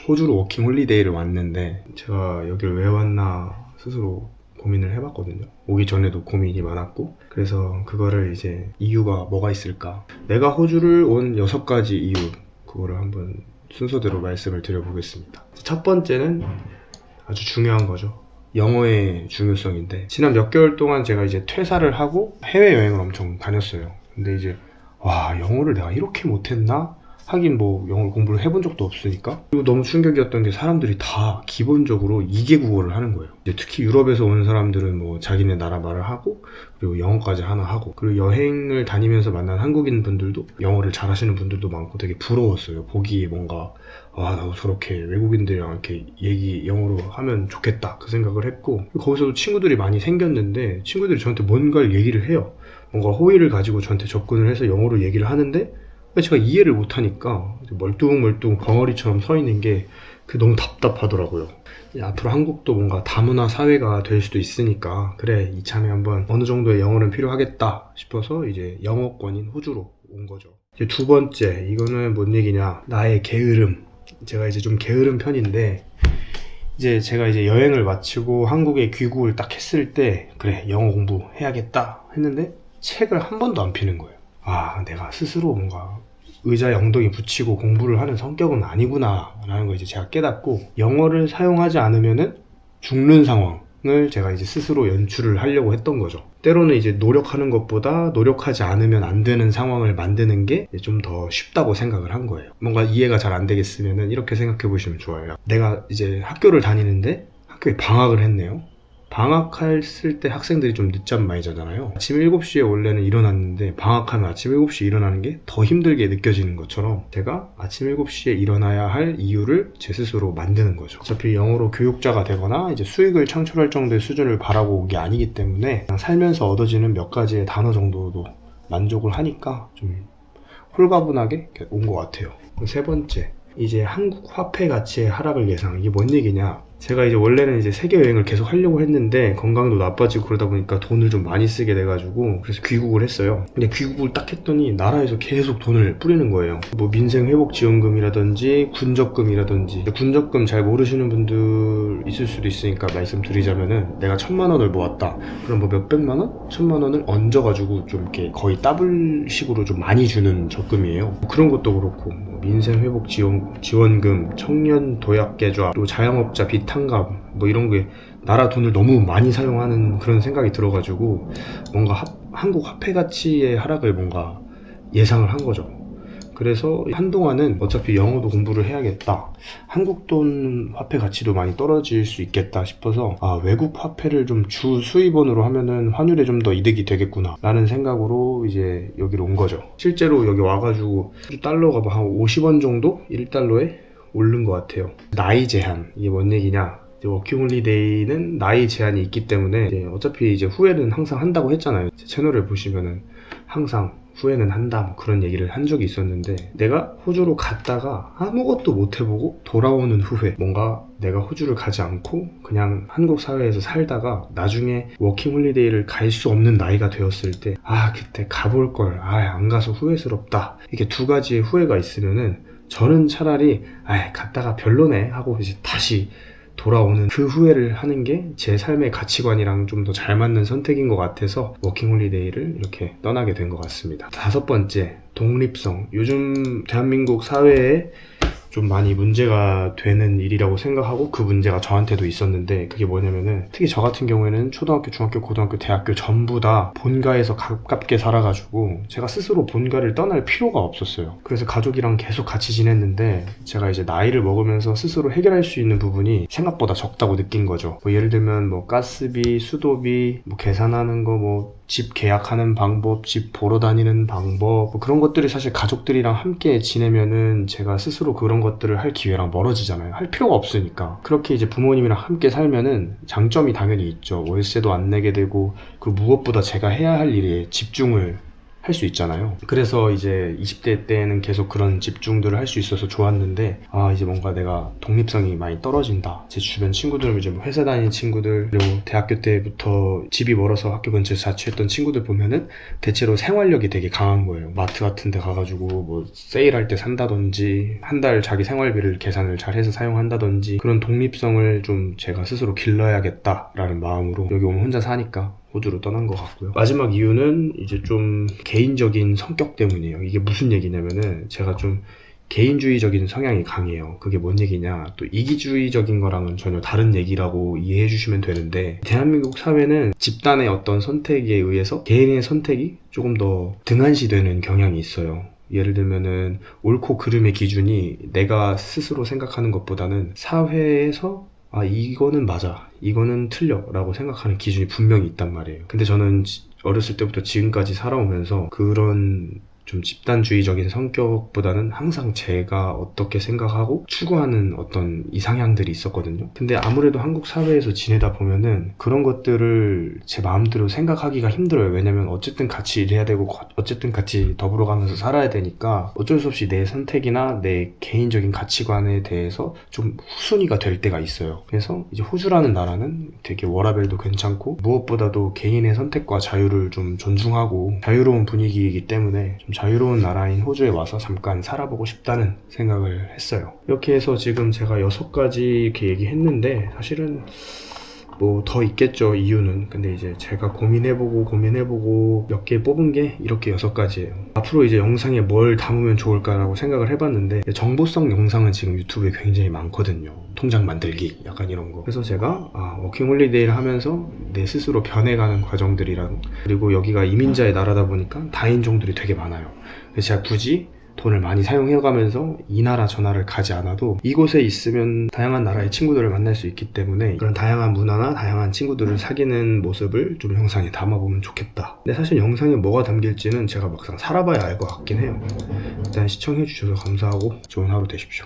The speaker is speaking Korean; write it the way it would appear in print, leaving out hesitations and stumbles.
호주로 워킹 홀리데이를 왔는데 제가 여기를 왜 왔나 스스로 고민을 해봤거든요. 오기 전에도 고민이 많았고, 그래서 그거를 이제 이유가 뭐가 있을까, 내가 호주를 온 6가지 이유, 그거를 한번 순서대로 말씀을 드려보겠습니다. 첫 번째는 아주 중요한 거죠. 영어의 중요성인데, 지난 몇 개월 동안 제가 이제 퇴사를 하고 해외여행을 엄청 다녔어요. 근데 이제 와, 영어를 내가 이렇게 못했나? 하긴 뭐 영어를 공부를 해본 적도 없으니까. 그리고 너무 충격이었던 게 사람들이 다 기본적으로 2개 국어를 하는 거예요. 이제 특히 유럽에서 온 사람들은 뭐 자기네 나라 말을 하고, 그리고 영어까지 하나 하고, 그리고 여행을 다니면서 만난 한국인 분들도 영어를 잘하시는 분들도 많고 되게 부러웠어요. 보기에 뭔가 나도 저렇게 외국인들이랑 이렇게 영어로 하면 좋겠다, 그 생각을 했고, 거기서도 친구들이 많이 생겼는데 친구들이 저한테 뭔가를 얘기를 해요. 뭔가 호의를 가지고 저한테 접근을 해서 영어로 얘기를 하는데 제가 이해를 못하니까 멀뚱멀뚱 벙어리처럼 서 있는 게 너무 답답하더라고요. 앞으로 한국도 뭔가 다문화 사회가 될 수도 있으니까, 그래, 이참에 한번 어느 정도의 영어는 필요하겠다 싶어서 이제 영어권인 호주로 온 거죠. 이제 두 번째, 이거는 뭔 얘기냐, 나의 게으름. 제가 이제 좀 게으른 편인데, 이제 제가 이제 여행을 마치고 한국에 귀국을 딱 했을 때, 그래, 영어 공부해야겠다 했는데 책을 한 번도 안 피는 거예요. 내가 스스로 뭔가 의자에 엉덩이 붙이고 공부를 하는 성격은 아니구나 라는 걸 이제 제가 깨닫고, 영어를 사용하지 않으면은 죽는 상황을 제가 이제 스스로 연출을 하려고 했던 거죠. 때로는 이제 노력하는 것보다 노력하지 않으면 안 되는 상황을 만드는 게 좀 더 쉽다고 생각을 한 거예요. 뭔가 이해가 잘 안 되겠으면은 이렇게 생각해 보시면 좋아요. 내가 이제 학교를 다니는데 학교에 방학을 했네요. 방학했을 때 학생들이 좀 늦잠 많이 자잖아요. 아침 7시에 원래는 일어났는데 방학하면 아침 7시에 일어나는 게 더 힘들게 느껴지는 것처럼, 제가 아침 7시에 일어나야 할 이유를 제 스스로 만드는 거죠. 어차피 영어로 교육자가 되거나 이제 수익을 창출할 정도의 수준을 바라고 온 게 아니기 때문에 그냥 살면서 얻어지는 몇 가지의 단어 정도도 만족을 하니까 좀 홀가분하게 온 것 같아요. 세 번째, 이제 한국 화폐 가치의 하락을 예상. 이게 뭔 얘기냐, 제가 이제 원래는 이제 세계 여행을 계속 하려고 했는데 건강도 나빠지고 그러다 보니까 돈을 좀 많이 쓰게 돼가지고, 그래서 귀국을 했어요. 근데 귀국을 딱 했더니 나라에서 계속 돈을 뿌리는 거예요. 뭐 민생회복지원금이라든지 군적금이라든지. 군적금 잘 모르시는 분들 있을 수도 있으니까 말씀드리자면은, 내가 1000만 원을 모았다, 그럼 뭐 몇백만 원? 1000만 원을 얹어가지고 좀 이렇게 거의 더블 식으로 좀 많이 주는 적금이에요. 그런 것도 그렇고, 민생회복지원금, 청년도약계좌, 또 자영업자 비탄감, 뭐 이런 게 나라 돈을 너무 많이 사용하는 그런 생각이 들어가지고, 뭔가 한국 화폐 가치의 하락을 뭔가 예상을 한 거죠. 그래서 한동안은 어차피 영어도 공부를 해야겠다, 한국 돈 화폐 가치도 많이 떨어질 수 있겠다 싶어서 외국 화폐를 좀 주 수입원으로 하면은 환율에 좀 더 이득이 되겠구나 라는 생각으로 이제 여기로 온 거죠. 실제로 여기 와가지고 달러가 한 50원 정도? 1달러에 오른 것 같아요. 나이 제한, 이게 뭔 얘기냐, 워킹홀리데이는 나이 제한이 있기 때문에 이제 어차피 이제 후회는 항상 한다고 했잖아요. 제 채널을 보시면은 항상 후회는 한다, 뭐 그런 얘기를 한 적이 있었는데, 내가 호주로 갔다가 아무것도 못 해보고 돌아오는 후회, 뭔가 내가 호주를 가지 않고 그냥 한국 사회에서 살다가 나중에 워킹홀리데이를 갈 수 없는 나이가 되었을 때, 그때 가볼 걸, 안 가서 후회스럽다, 이렇게 두 가지의 후회가 있으면은 저는 차라리 갔다가 별로네 하고 이제 다시 돌아오는 그 후회를 하는 게 제 삶의 가치관이랑 좀 더 잘 맞는 선택인 것 같아서 워킹홀리데이를 이렇게 떠나게 된 것 같습니다. 다섯 번째, 독립성. 요즘 대한민국 사회에 좀 많이 문제가 되는 일이라고 생각하고, 그 문제가 저한테도 있었는데, 그게 뭐냐면은, 특히 저 같은 경우에는 초등학교, 중학교, 고등학교, 대학교 전부 다 본가에서 가깝게 살아가지고 제가 스스로 본가를 떠날 필요가 없었어요. 그래서 가족이랑 계속 같이 지냈는데, 제가 이제 나이를 먹으면서 스스로 해결할 수 있는 부분이 생각보다 적다고 느낀 거죠. 예를 들면 가스비, 수도비, 계산하는 거, 집 계약하는 방법, 집 보러 다니는 방법, 그런 것들이 사실 가족들이랑 함께 지내면은 제가 스스로 그런 것들을 할 기회랑 멀어지잖아요. 할 필요가 없으니까. 그렇게 이제 부모님이랑 함께 살면은 장점이 당연히 있죠. 월세도 안 내게 되고, 그리고 무엇보다 제가 해야 할 일에 집중을 할 수 있잖아요. 그래서 이제 20대 때는 계속 그런 집중들을 할 수 있어서 좋았는데, 이제 뭔가 내가 독립성이 많이 떨어진다. 제 주변 친구들, 이제 뭐 회사 다니는 친구들, 그리고 대학교 때부터 집이 멀어서 학교 근처에서 자취했던 친구들 보면은 대체로 생활력이 되게 강한 거예요. 마트 같은 데 가가지고 뭐 세일할 때 산다든지, 한 달 자기 생활비를 계산을 잘 해서 사용한다든지, 그런 독립성을 좀 제가 스스로 길러야겠다라는 마음으로 여기 오면 혼자 사니까 호주로 떠난 것 같고요. 마지막 이유는 이제 좀 개인적인 성격 때문이에요. 이게 무슨 얘기냐면은 제가 좀 개인주의적인 성향이 강해요. 그게 뭔 얘기냐, 또 이기주의적인 거랑은 전혀 다른 얘기라고 이해해 주시면 되는데, 대한민국 사회는 집단의 어떤 선택에 의해서 개인의 선택이 조금 더 등한시되는 경향이 있어요. 예를 들면은 옳고 그름의 기준이 내가 스스로 생각하는 것보다는 사회에서 이거는 맞아, 이거는 틀려 라고 생각하는 기준이 분명히 있단 말이에요. 근데 저는 어렸을 때부터 지금까지 살아오면서 그런 좀 집단주의적인 성격보다는 항상 제가 어떻게 생각하고 추구하는 어떤 이상향들이 있었거든요. 근데 아무래도 한국 사회에서 지내다 보면은 그런 것들을 제 마음대로 생각하기가 힘들어요. 왜냐면 어쨌든 같이 일해야 되고 어쨌든 같이 더불어가면서 살아야 되니까 어쩔 수 없이 내 선택이나 내 개인적인 가치관에 대해서 좀 후순위가 될 때가 있어요. 그래서 이제 호주라는 나라는 되게 워라밸도 괜찮고 무엇보다도 개인의 선택과 자유를 좀 존중하고 자유로운 분위기이기 때문에 좀 자유로운 나라인 호주에 와서 잠깐 살아보고 싶다는 생각을 했어요. 이렇게 해서 지금 제가 6가지 이렇게 얘기했는데, 사실은 뭐 더 있겠죠, 이유는. 근데 이제 제가 고민해보고 몇 개 뽑은 게 이렇게 6가지예요. 앞으로 이제 영상에 뭘 담으면 좋을까라고 생각을 해봤는데, 정보성 영상은 지금 유튜브에 굉장히 많거든요. 통장 만들기, 약간 이런 거. 그래서 제가 워킹홀리데이를 하면서 내 스스로 변해가는 과정들이랑, 그리고 여기가 이민자의 나라다 보니까 다인종들이 되게 많아요. 그래서 제가 굳이 돈을 많이 사용해가면서 이 나라 저 나라를 가지 않아도 이곳에 있으면 다양한 나라의 친구들을 만날 수 있기 때문에 그런 다양한 문화나 다양한 친구들을 사귀는 모습을 좀 영상에 담아보면 좋겠다. 근데 사실 영상에 뭐가 담길지는 제가 막상 살아봐야 알 것 같긴 해요. 일단 시청해주셔서 감사하고 좋은 하루 되십시오.